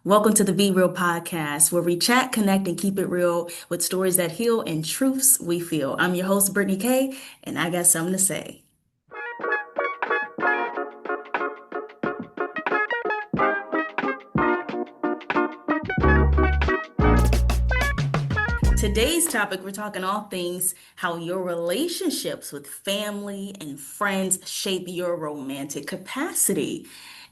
Welcome to the Be Real podcast, where we chat, connect, and keep it real with stories that heal and truths we feel. I'm your host, Brittany K, and I got something to say. Today's topic, we're talking all things how your relationships with family and friends shape your romantic capacity.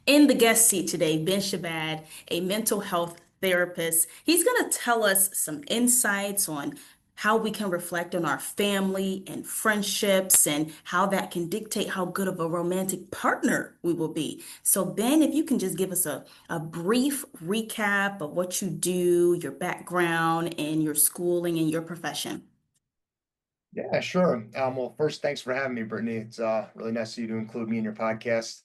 In the guest seat today, Ben Shabad, a mental health therapist. He's going to tell us some insights on how we can reflect on our family and friendships and how that can dictate how good of a romantic partner we will be. So, Ben, if you can just give us a brief recap of what you do, your background, and your schooling and your profession. Yeah, sure. Well, first, thanks for having me, Brittany. It's really nice of you to include me in your podcast.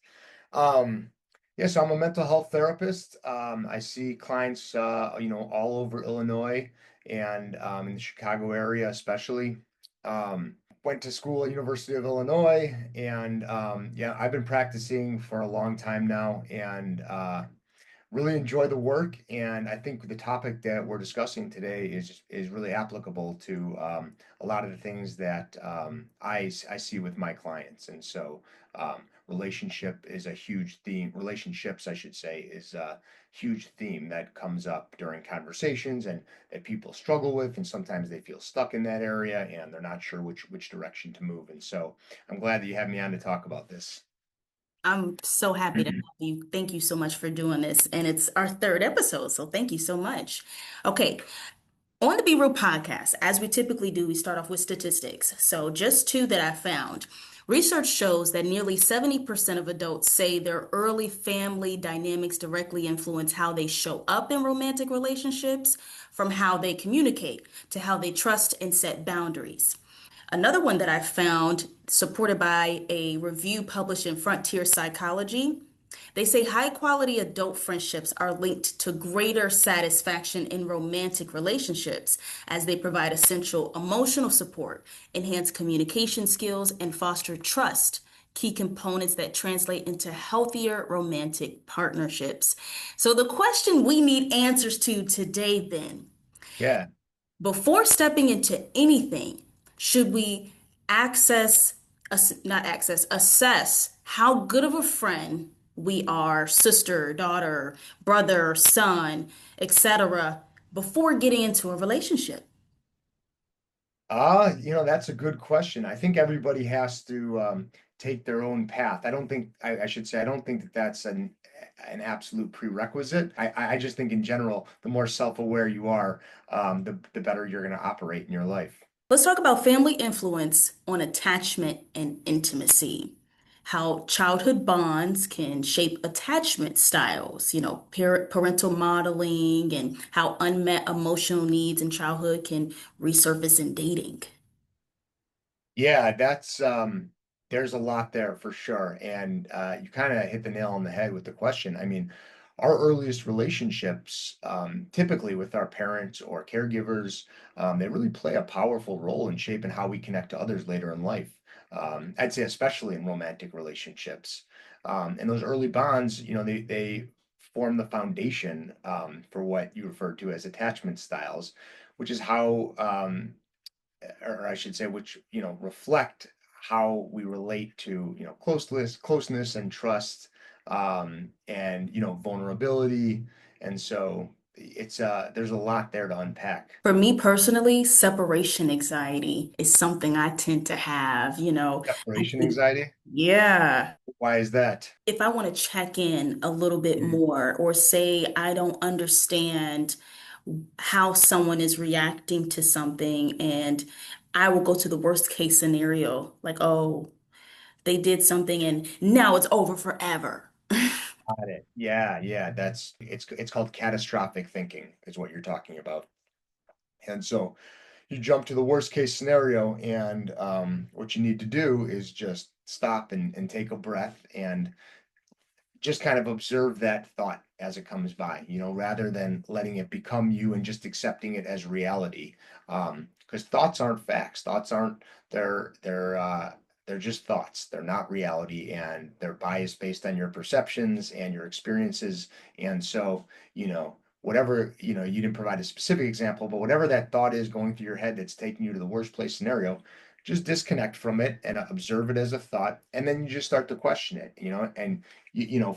Um, yeah, so I'm a mental health therapist. I see clients, all over Illinois and in the Chicago area, especially. Went to school at University of Illinois, and yeah, I've been practicing for a long time now, and really enjoy the work, and I think the topic that we're discussing today is really applicable to a lot of the things that I see with my clients. And so relationship is a huge theme. Relationships, I should say, is a huge theme that comes up during conversations and that people struggle with, and sometimes they feel stuck in that area and they're not sure which direction to move. And so I'm glad that you have me on to talk about this. I'm so happy to have you. Thank you so much for doing this. And it's our third episode, so thank you so much. Okay, on the Be Real podcast, as we typically do, we start off with statistics. So, just two that I found. Research shows that nearly 70% of adults say their early family dynamics directly influence how they show up in romantic relationships, from how they communicate to how they trust and set boundaries. Another one that I found, supported by a review published in Frontier Psychology, they say high quality adult friendships are linked to greater satisfaction in romantic relationships as they provide essential emotional support, enhance communication skills, and foster trust. Key components that translate into healthier romantic partnerships. So, the question we need answers to today, then, Yeah. before stepping into anything, should we access, not access, assess how good of a friend we are, sister, daughter, brother, son, etc., before getting into a relationship? That's a good question. I think everybody has to take their own path. I should say, I don't think that that's an absolute prerequisite. I just think in general, the more self-aware you are, the better you're going to operate in your life. Let's talk about family influence on attachment and intimacy. How childhood bonds can shape attachment styles, parental modeling, and how unmet emotional needs in childhood can resurface in dating. Yeah, that's there's a lot there for sure. And you kind of hit the nail on the head with the question. I mean, our earliest relationships, typically with our parents or caregivers, they really play a powerful role in shaping how we connect to others later in life. I'd say especially in romantic relationships. And those early bonds, they form the foundation for what you referred to as attachment styles, which is how or I should say, which reflect how we relate to closeness and trust, and vulnerability, and so it's there's a lot there to unpack. For me personally, separation anxiety is something I tend to have, I Separation think, anxiety. yeah. Why is that? If I want to check in a little bit Mhm. more or say I don't understand how someone is reacting to something, and I will go to the worst case scenario, like, oh, they did something and now it's over forever. Got it. Yeah, yeah. It's called catastrophic thinking, is what you're talking about. And so you jump to the worst case scenario, and what you need to do is just stop and take a breath and just kind of observe that thought as it comes by, rather than letting it become you and just accepting it as reality. Because thoughts aren't facts. Thoughts aren't they're they're just thoughts. They're not reality, and they're biased based on your perceptions and your experiences. And so, whatever, you didn't provide a specific example, but whatever that thought is going through your head that's taking you to the worst place scenario, just disconnect from it and observe it as a thought. And then you just start to question it, and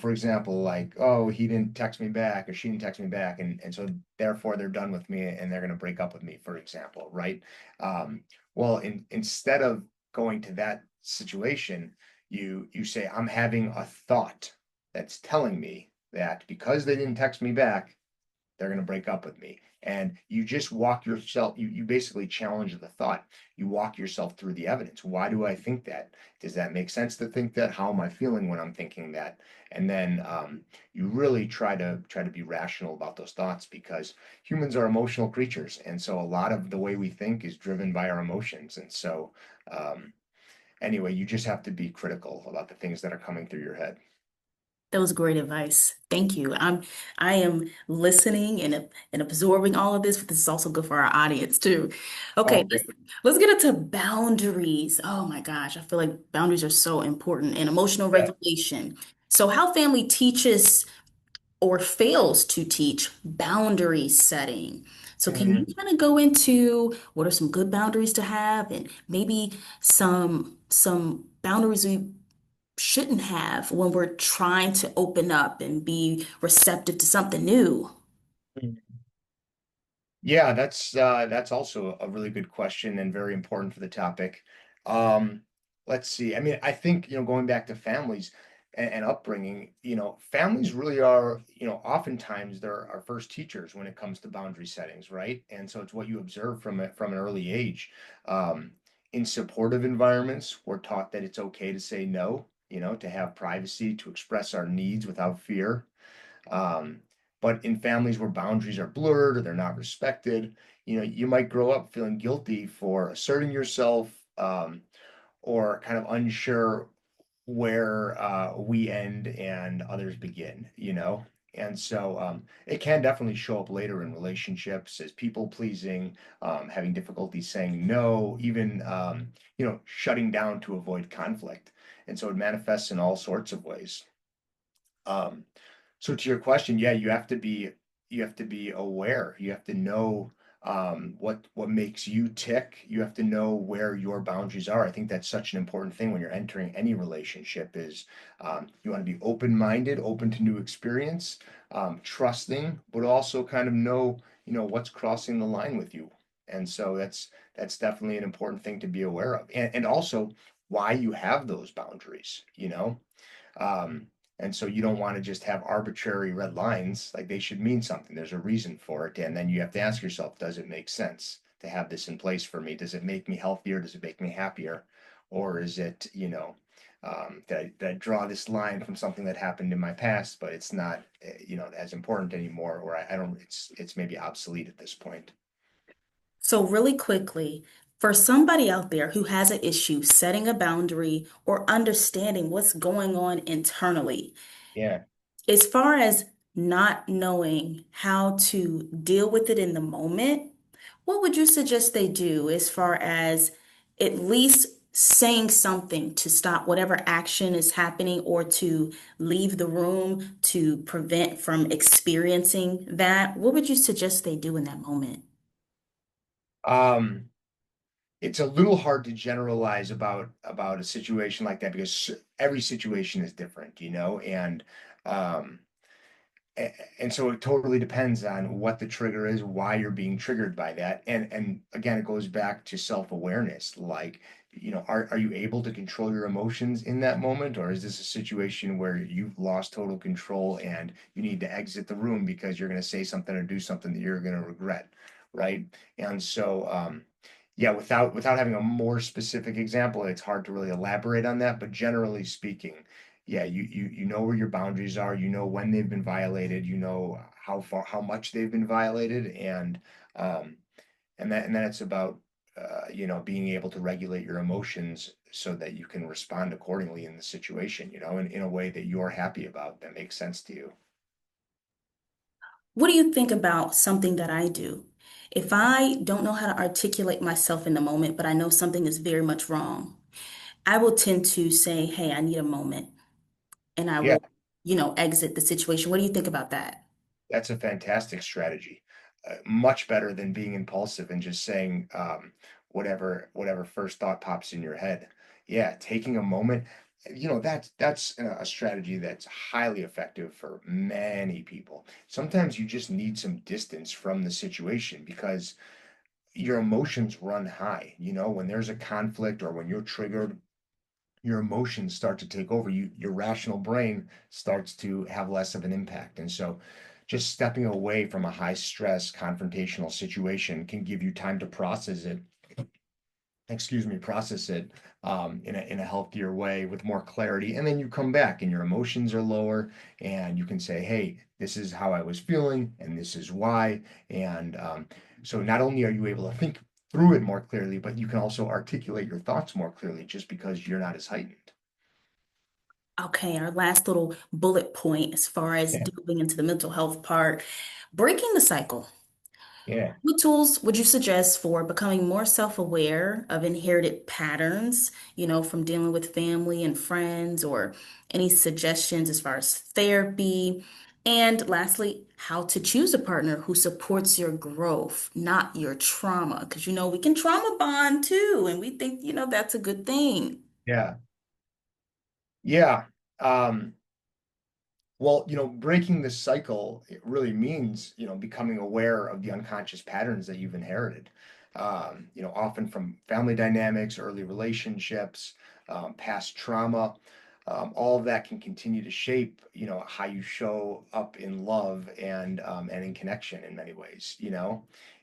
for example, like, oh, he didn't text me back or she didn't text me back. And so therefore they're done with me and they're going to break up with me, for example, right? Well, instead of going to that situation, you say, I'm having a thought that's telling me that because they didn't text me back, they're going to break up with me. And you just walk yourself, you basically challenge the thought. You walk yourself through the evidence. Why do I think that? Does that make sense to think that? How am I feeling when I'm thinking that? And then you really try to be rational about those thoughts, because humans are emotional creatures. And so a lot of the way we think is driven by our emotions. And so anyway, you just have to be critical about the things that are coming through your head. That was great advice. Thank you. I am listening and absorbing all of this, but this is also good for our audience too. Oh, Okay, great. let's get into boundaries. Oh my gosh, I feel like boundaries are so important and emotional Yeah. regulation. So how family teaches or fails to teach boundary setting. So can you Mhm. kind of go into what are some good boundaries to have and maybe some boundaries we shouldn't have when we're trying to open up and be receptive to something new? Yeah, that's also a really good question and very important for the topic. Um, let's see. I mean, I think, going back to families and upbringing, families really are, oftentimes they're our first teachers when it comes to boundary settings, right? And so it's what you observe from it from an early age. Um, in supportive environments, we're taught that it's okay to say no, to have privacy, to express our needs without fear. Um, but in families where boundaries are blurred or they're not respected, you might grow up feeling guilty for asserting yourself, or kind of unsure where we end and others begin. And so it can definitely show up later in relationships as people pleasing, having difficulty saying no, even, shutting down to avoid conflict. And so it manifests in all sorts of ways. Um, so to your question, yeah, you have to be aware. You have to know what makes you tick. You have to know where your boundaries are. I think that's such an important thing when you're entering any relationship is you want to be open-minded, open to new experience, trusting, but also kind of know, what's crossing the line with you. And so that's definitely an important thing to be aware of. And also why you have those boundaries. Um, and so you don't want to just have arbitrary red lines, like they should mean something. There's a reason for it. And then you have to ask yourself, does it make sense to have this in place for me? Does it make me healthier? Does it make me happier? Or is it, that I draw this line from something that happened in my past, but it's not, as important anymore, or I don't, it's maybe obsolete at this point. So really quickly, for somebody out there who has an issue setting a boundary or understanding what's going on internally, Yeah. as far as not knowing how to deal with it in the moment, what would you suggest they do as far as at least saying something to stop whatever action is happening or to leave the room to prevent from experiencing that? What would you suggest they do in that moment? Um, it's a little hard to generalize about a situation like that because every situation is different, um, and so it totally depends on what the trigger is, why you're being triggered by that, and again, it goes back to self-awareness. Like, are you able to control your emotions in that moment, or is this a situation where you've lost total control and you need to exit the room because you're going to say something or do something that you're going to regret, right? And so, yeah, without having a more specific example, it's hard to really elaborate on that. But generally speaking, yeah, you know where your boundaries are, you know when they've been violated, you know how much they've been violated, um, and then it's about being able to regulate your emotions so that you can respond accordingly in the situation, in a way that you're happy about, that makes sense to you. What do you think about something that I do? If I don't know how to articulate myself in the moment, but I know something is very much wrong, I will tend to say, hey, I need a moment and I Yeah, will, exit the situation. What do you think about that? that's a fantastic strategy. Much better than being impulsive and just saying whatever first thought pops in your head. Yeah, taking a moment, that's a strategy that's highly effective for many people. Sometimes you just need some distance from the situation because your emotions run high. When there's a conflict or when you're triggered, your emotions start to take over. Your rational brain starts to have less of an impact. And so just stepping away from a high stress confrontational situation can give you time to process it in a healthier way with more clarity. And then you come back and your emotions are lower and you can say, hey, this is how I was feeling and this is why. And so not only are you able to think through it more clearly, but you can also articulate your thoughts more clearly just because you're not as heightened. Okay, our last little bullet point as far as Yeah. delving into the mental health part, breaking the cycle. Yeah. What tools would you suggest for becoming more self-aware of inherited patterns, from dealing with family and friends, or any suggestions as far as therapy? And lastly, how to choose a partner who supports your growth, not your trauma. Because, we can trauma bond too, and we think, that's a good thing. Yeah. Yeah. Um, Well, breaking the cycle, it really means, becoming aware of the unconscious patterns that you've inherited. Often from family dynamics, early relationships, past trauma, all of that can continue to shape, how you show up in love and in connection in many ways.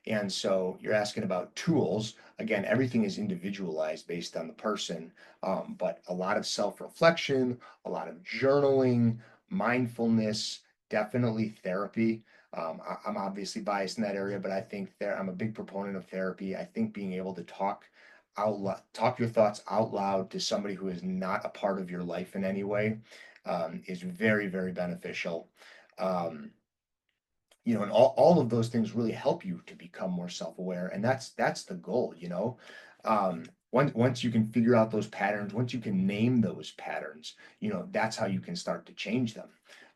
And so you're asking about tools. Again, everything is individualized based on the person, but a lot of self-reflection, a lot of journaling, mindfulness, definitely therapy. I'm obviously biased in that area, but I think I'm a big proponent of therapy. I think being able to talk your thoughts out loud to somebody who is not a part of your life in any way, is very, very beneficial. Um, and all of those things really help you to become more self-aware, and that's the goal. Once you can figure out those patterns, once you can name those patterns, that's how you can start to change them.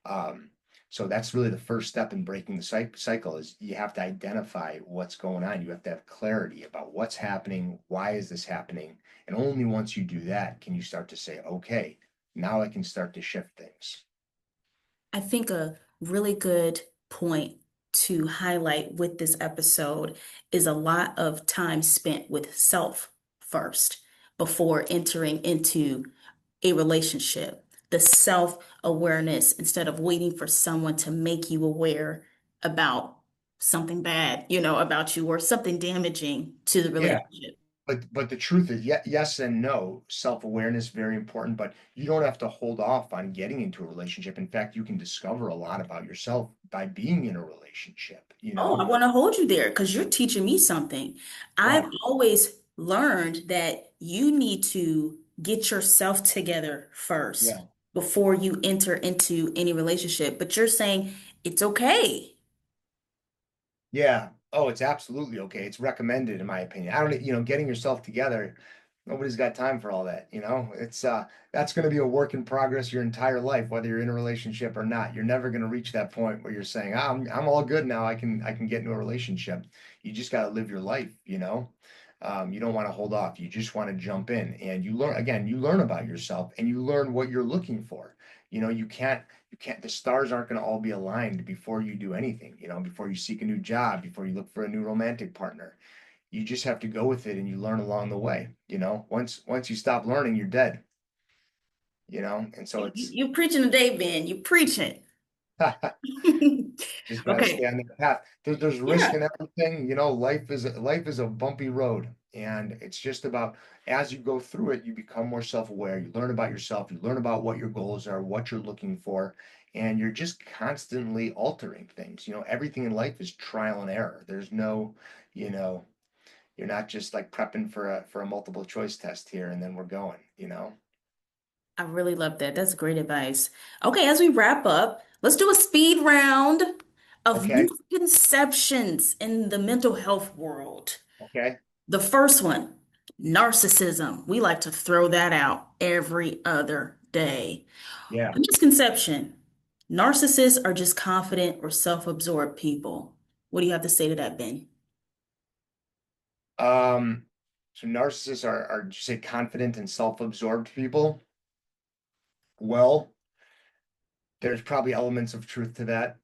um, so that's really the first step in breaking the cycle is you have to identify what's going on. You have to have clarity about what's happening, why is this happening, and only once you do that can you start to say, okay, now I can start to shift things. I think a really good point to highlight with this episode is a lot of time spent with self first before entering into a relationship. The self-awareness instead of waiting for someone to make you aware about something bad, about you or something damaging to the Yeah. relationship. But the truth is, yes and no. Self-awareness very important, but you don't have to hold off on getting into a relationship. In fact, you can discover a lot about yourself by being in a relationship, you Oh, I know? want to hold you there because you're teaching me something. I've Yeah, always learned that you need to get yourself together first yeah. before you enter into any relationship. But you're saying it's okay. Yeah. Oh, it's absolutely okay. It's recommended in my opinion. I don't, getting yourself together, nobody's got time for all that. That's going to be a work in progress your entire life, whether you're in a relationship or not. You're never going to reach that point where you're saying, I'm all good now. I can get into a relationship. You just got to live your life. You don't want to hold off. You just want to jump in and you learn about yourself and you learn what you're looking for. You can't, the stars aren't going to all be aligned before you do anything, before you seek a new job, before you look for a new romantic partner. You just have to go with it and you learn along the way. Once you stop learning, you're dead. And so You, it's you preaching today, Ben. You preaching. just got to Okay. stay on the path. There's risk Yeah. in everything. Life is a bumpy road, and it's just about as you go through it, you become more self-aware. You learn about yourself. You learn about what your goals are, what you're looking for, and you're just constantly altering things. Everything in life is trial and error. There's no, you know, you're not just like prepping for a multiple choice test here and then we're going. I really love that. That's great advice. Okay, as we wrap up, let's do a speed round of Okay. misconceptions in the mental health world. Okay. The first one. Narcissism. We like to throw that out every other day. Yeah. A misconception. Narcissists are just confident or self-absorbed people. What do you have to say to that, Ben? Um, so narcissists are did you say confident and self-absorbed people? Well, there's probably elements of truth to that.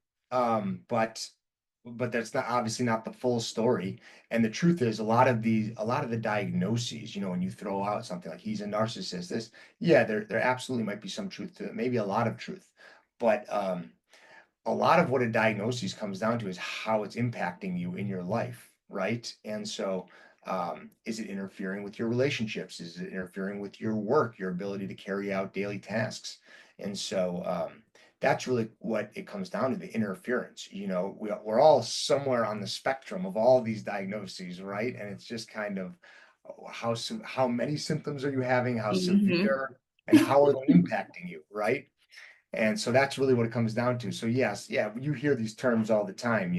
But that's not obviously not the full story. And the truth is a lot of the diagnoses, when you throw out something like he's a narcissist, yeah, there absolutely might be some truth to it, maybe a lot of truth. But a lot of what a diagnosis comes down to is how it's impacting you in your life, right? And so, is it interfering with your relationships? Is it interfering with your work, your ability to carry out daily tasks? And so, that's really what it comes down to, the interference. We're all somewhere on the spectrum of all these diagnoses, right? And it's just kind of how many symptoms are you having, how Hmm. severe, and how are they impacting you, right? And so that's really what it comes down to. So yes, yeah, you hear these terms all the time,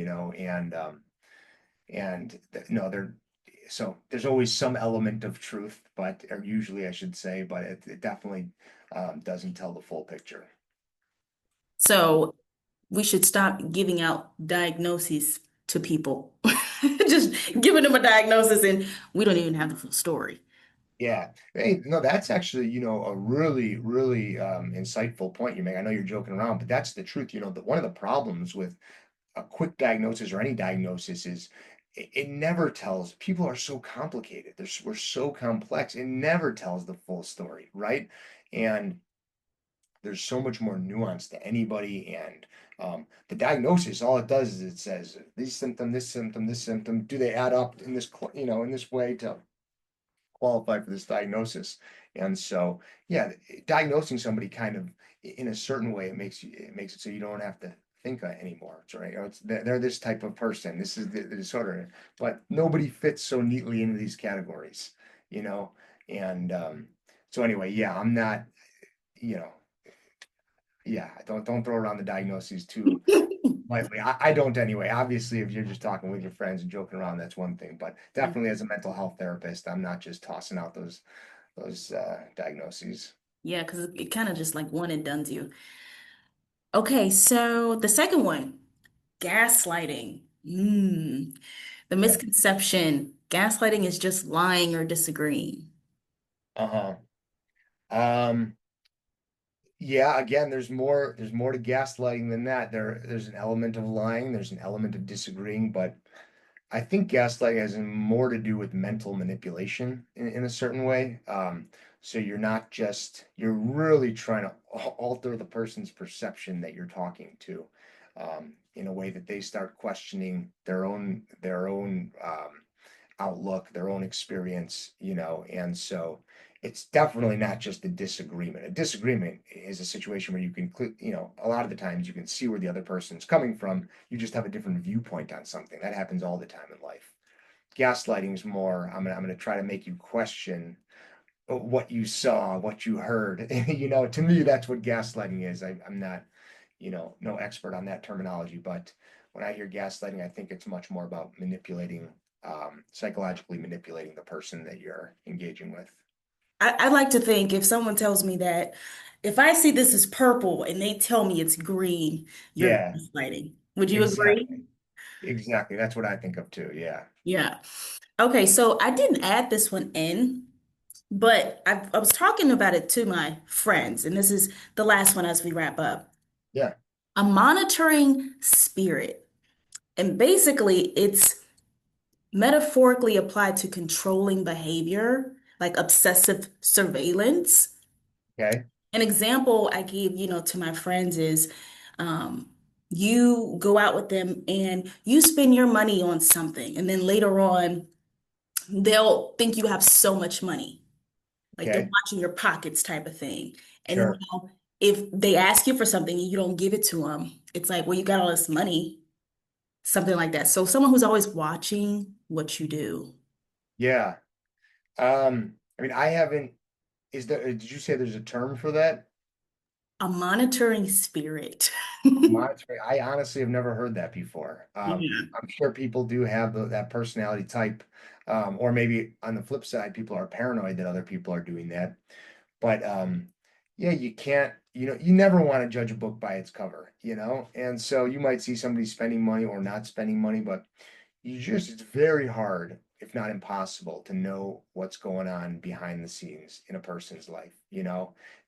and they're so there's always some element of truth, but or usually I should say, but it definitely doesn't tell the full picture. So we should stop giving out diagnoses to people. Just giving them a diagnosis and we don't even have the full story. Yeah. Hey, no, that's actually, a really, really insightful point you make. I know you're joking around, but that's the truth. One of the problems with a quick diagnosis or any diagnosis is it never tells. People are so complicated. We're so complex. It never tells the full story, right? And there's so much more nuance to anybody. And the diagnosis, all it does is it says these symptom, this symptom, this symptom. Do they add up in in this way to qualify for this diagnosis? And so, yeah, diagnosing somebody kind of in a certain way, it makes it so you don't have to think anymore. It's right. They're this type of person. This is the disorder, but nobody fits so neatly into these categories, you know. And so anyway, yeah, I'm not, you know, yeah, don't throw around the diagnoses too lightly. I don't anyway. Obviously, if you're just talking with your friends and joking around, that's one thing. But definitely as a mental health therapist, I'm not just tossing out those diagnoses. Yeah, because it kind of just like one and done's you. Okay, so the second one, gaslighting. The Yeah. misconception, gaslighting is just lying or disagreeing. Uh-huh. Um, yeah, again, there's more to gaslighting than that. There's an element of lying, there's an element of disagreeing, but I think gaslighting has more to do with mental manipulation in a certain way. So you're really trying to alter the person's perception that you're talking to, in a way that they start questioning their own outlook, their own experience, and so it's definitely not just a disagreement. A disagreement is a situation where you can, a lot of the times you can see where the other person's coming from. You just have a different viewpoint on something. That happens all the time in life. Gaslighting is more, I'm gonna try to make you question what you saw, what you heard. To me, that's what gaslighting is. I'm not, no expert on that terminology, but when I hear gaslighting, I think it's much more about psychologically manipulating the person that you're engaging with. I like to think if someone tells me that if I see this as purple and they tell me it's green, you're Yeah, gaslighting. Would you agree? exactly. Exactly. That's what I think of too. Yeah. Yeah. Okay, so I didn't add this one in, but I was talking about it to my friends, and this is the last one as we wrap up. Yeah. A monitoring spirit. And basically, it's metaphorically applied to controlling behavior, like obsessive surveillance. Okay. An example I gave, to my friends is um, you go out with them and you spend your money on something, and then later on, they'll think you have so much money. Like they're Okay. watching your pockets type of thing. And Sure. now if they ask you for something and you don't give it to them, it's like, well, you got all this money, something like that. So someone who's always watching what you do. Yeah. I mean, I haven't, did you say there's a term for that? A monitoring spirit. Monitoring, I honestly have never heard that before. Yeah. I'm sure people do have that personality type, or maybe on the flip side, people are paranoid that other people are doing that. But yeah, you can't, you never want to judge a book by its cover, and so you might see somebody spending money or not spending money, but it's very hard, if not impossible, to know what's going on behind the scenes in a person's life. It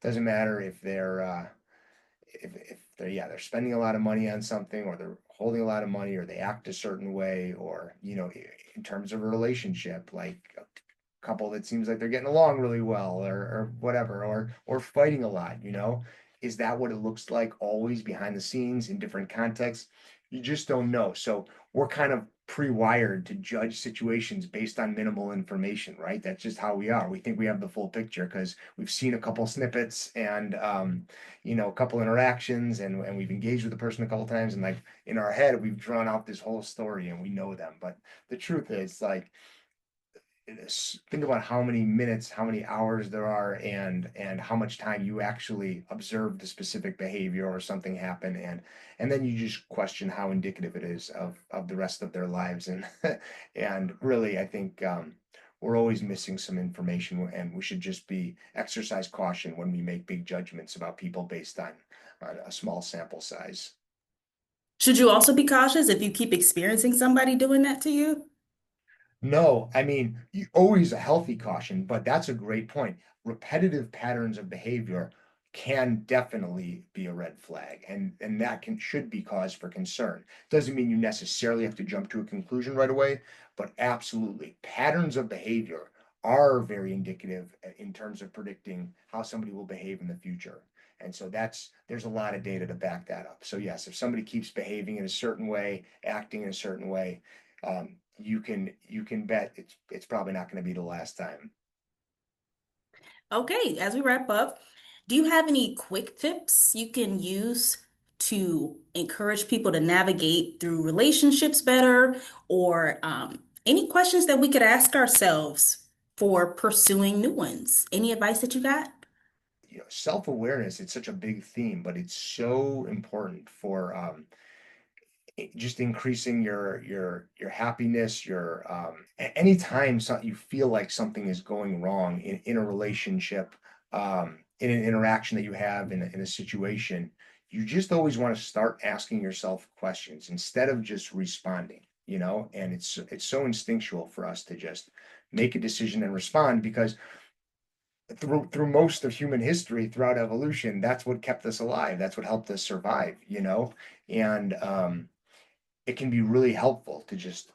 doesn't matter if they're, yeah, they're spending a lot of money on something, or they're holding a lot of money, or they act a certain way, or in terms of a relationship, like a couple that seems like they're getting along really well, or whatever, or fighting a lot, is that what it looks like always behind the scenes in different contexts? You just don't know. So we're kind of pre-wired to judge situations based on minimal information, right? That's just how we are. We think we have the full picture because we've seen a couple snippets, and a couple interactions, and we've engaged with the person a couple times, and like in our head we've drawn out this whole story and we know them. But the truth is, like, think about how many minutes, how many hours there are, and how much time you actually observe the specific behavior or something happen, and then you just question how indicative it is of the rest of their lives. And and really, I think we're always missing some information, and we should just be exercise caution when we make big judgments about people based on a small sample size. Should you also be cautious if you keep experiencing somebody doing that to you? No, I mean, always a healthy caution, but that's a great point. Repetitive patterns of behavior can definitely be a red flag, and that should be cause for concern. Doesn't mean you necessarily have to jump to a conclusion right away, but absolutely, patterns of behavior are very indicative in terms of predicting how somebody will behave in the future. And so there's a lot of data to back that up. So yes, if somebody keeps behaving in a certain way, acting in a certain way, you can bet it's probably not going to be the last time. Okay, as we wrap up, do you have any quick tips you can use to encourage people to navigate through relationships better, or any questions that we could ask ourselves for pursuing new ones? Any advice that you got? Self-awareness, it's such a big theme, but it's so important for just increasing your happiness, your anytime you feel like something is going wrong in a relationship, in an interaction that you have in a situation. You just always want to start asking yourself questions instead of just responding, and it's so instinctual for us to just make a decision and respond, because through most of human history, throughout evolution, that's what kept us alive, that's what helped us survive, and it can be really helpful to just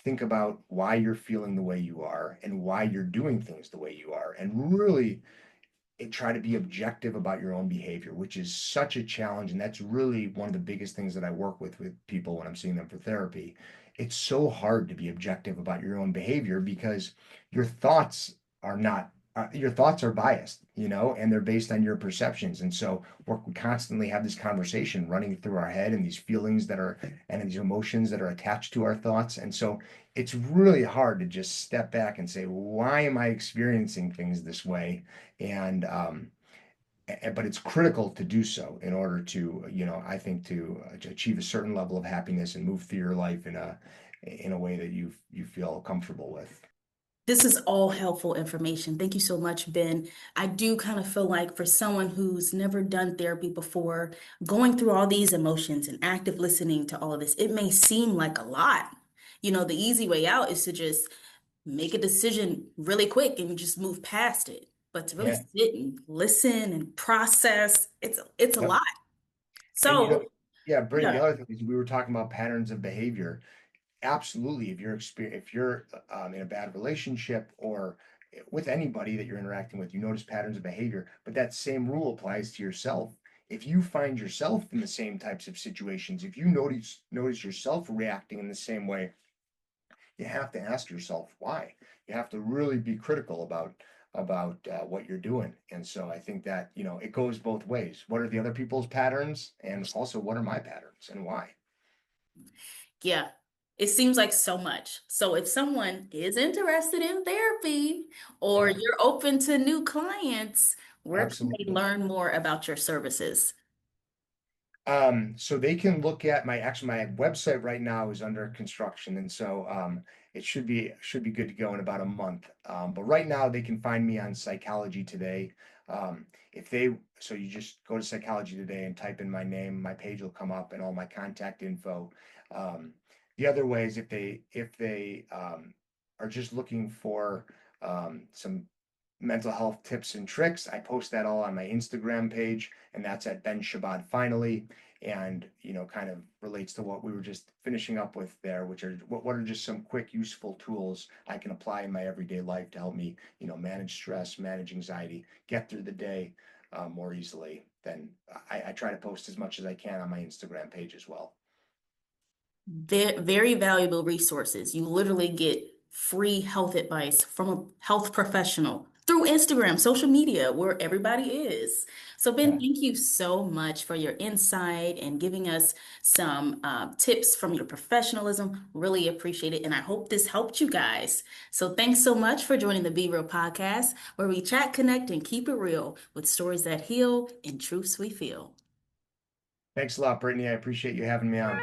think about why you're feeling the way you are and why you're doing things the way you are, and really try to be objective about your own behavior, which is such a challenge. And that's really one of the biggest things that I work with people when I'm seeing them for therapy. It's so hard to be objective about your own behavior because your thoughts are not, your thoughts are biased, and they're based on your perceptions. And so we constantly have this conversation running through our head, and these feelings and these emotions that are attached to our thoughts. And so it's really hard to just step back and say, why am I experiencing things this way? And but it's critical to do so in order to, I think, to achieve a certain level of happiness and move through your life in a way that you feel comfortable with. This is all helpful information. Thank you so much, Ben. I do kind of feel like for someone who's never done therapy before, going through all these emotions and active listening to all of this, it may seem like a lot. The easy way out is to just make a decision really quick and just move past it. But to really Yeah. sit and listen and process, it's a Yep. lot. And So, yeah, Brittany, the yeah. other thing is we were talking about patterns of behavior. Absolutely, if you're in a bad relationship or with anybody that you're interacting with, you notice patterns of behavior, but that same rule applies to yourself. If you find yourself in the same types of situations, if you notice yourself reacting in the same way, you have to ask yourself why. You have to really be critical about what you're doing. And so I think that, it goes both ways. What are the other people's patterns, and also what are my patterns and why? Yeah, it seems like so much. So if someone is interested in therapy or Yeah, you're open to new clients, where can they absolutely. learn more about your services? So they can look at my website right now is under construction, and so it should be good to go in about a month. But right now they can find me on Psychology Today. If they so you just go to Psychology Today and type in my name, my page will come up and all my contact info. Um, the other way is if they are just looking for some mental health tips and tricks, I post that all on my Instagram page, and that's at Ben Shabad finally. And kind of relates to what we were just finishing up with there, which are what are just some quick, useful tools I can apply in my everyday life to help me, manage stress, manage anxiety, get through the day more easily. Then I try to post as much as I can on my Instagram page as well. Very valuable resources. You literally get free health advice from a health professional through Instagram, social media, where everybody is. So, Ben, Yeah. thank you so much for your insight and giving us some tips from your professionalism. Really appreciate it. And I hope this helped you guys. So, thanks so much for joining the Be Real podcast, where we chat, connect, and keep it real with stories that heal and truths we feel. Thanks a lot, Brittany. I appreciate you having me on.